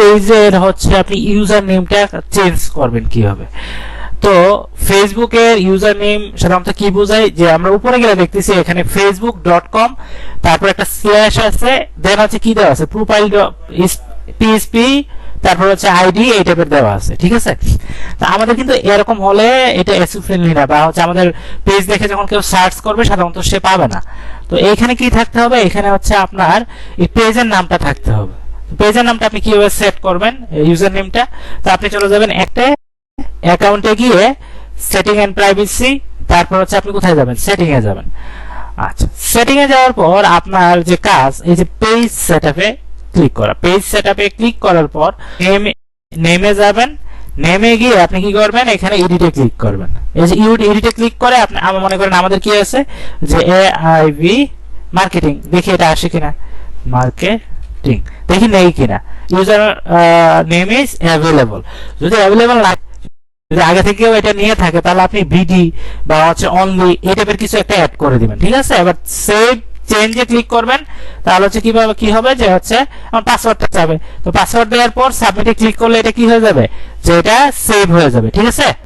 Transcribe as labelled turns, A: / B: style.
A: পেজের হচ্ছে আপনি ইউজার নেমটা চেঞ্জ করবেন কিভাবে। তো ফেসবুকের ইউজার নেম সাধারণত কি বোঝায়, যে আমরা উপরে গেলে দেখতেছি এখানে facebook.com, তারপর একটা স্ল্যাশ আছে, দেন হচ্ছে কি দেওয়া আছে, প্রোফাইল পিএসপি, তারপর হচ্ছে আইডি, এই টাইপের দেওয়া আছে, ঠিক আছে। তো আমাদের কিন্তু এরকম হলে এটা এসইও ফ্রেন্ডলি না, বা হচ্ছে আমাদের পেজ দেখে যখন কেউ সার্চ করবে সাধারণত সে পাবে না। তো এইখানে কি থাকতে হবে, এখানে হচ্ছে আপনার এই পেজের নামটা থাকতে হবে। পেজের নামটা আপনি কিভাবে সেট করবেন, ইউজার নেমটা, তো আপনি চলে যাবেন একটা অ্যাকাউন্টে গিয়ে সেটিং এন্ড প্রাইভেসি, তারপর হচ্ছে আপনি কোথায় যাবেন, সেটিং এ যাবেন। আচ্ছা, সেটিং এ যাওয়ার পর আপনার যে কাজ, এই যে পেজ সেটআপে ক্লিক করা, পেজ সেটআপে ক্লিক করার পর নেমে যাবেন, নেমে গিয়ে আপনি কি করবেন, এখানে এডিটে ক্লিক করবেন। এই যে এডিটে ক্লিক করে আপনি, আমরা মনে করেন আমাদের কি আছে যে এআইভি মার্কেটিং, দেখি এটা আসে কিনা, মার্কেটিং দেখি নেই কিনা, ইউজার নেম ইজ অ্যাভেলেবল। যদি অ্যাভেলেবল না, যদি আগে থেকেও এটা নিয়ে থাকে, তাহলে আপনি ভিডি বা হচ্ছে অনলি এই টাইপের কিছু একটা অ্যাড করে দিবেন, ঠিক আছে। এবার সেভ চেঞ্জে ক্লিক করবেন, তাহলে হচ্ছে কিভাবে কি হবে, যে হচ্ছে আমার পাসওয়ার্ডটা চাবে, তো পাসওয়ার্ড দেওয়ার পর সাবমিটে ক্লিক করলে এটা কি হয়ে যাবে, যে এটা সেভ হয়ে যাবে, ঠিক আছে।